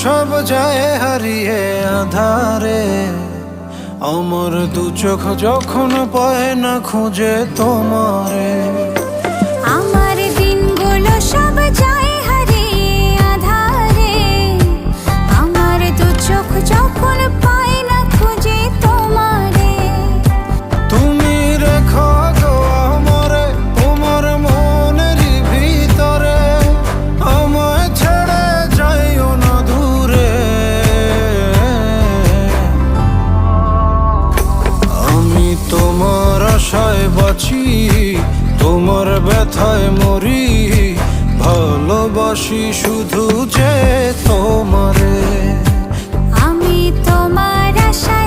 সব যায় হারিয়ে আধারে, আমার দু চোখ যখন পায় না খুঁজে তোমারে। আমার দিনগুলো সব যায় হারিয়ে আঁধারে, আমার দু চোখ যখন পায় না খুঁজে তোমারে। তুমি রেখো গো আমারে তোমার মনের ভিতরে, আমায় ছেড়ে যাইও না দূরে। আমি তোমার আশায় বাঁচি, তোমার ব্যথায় মরি, ভালোবাসি শুধু যে তোমারে। আমি তোমার আশা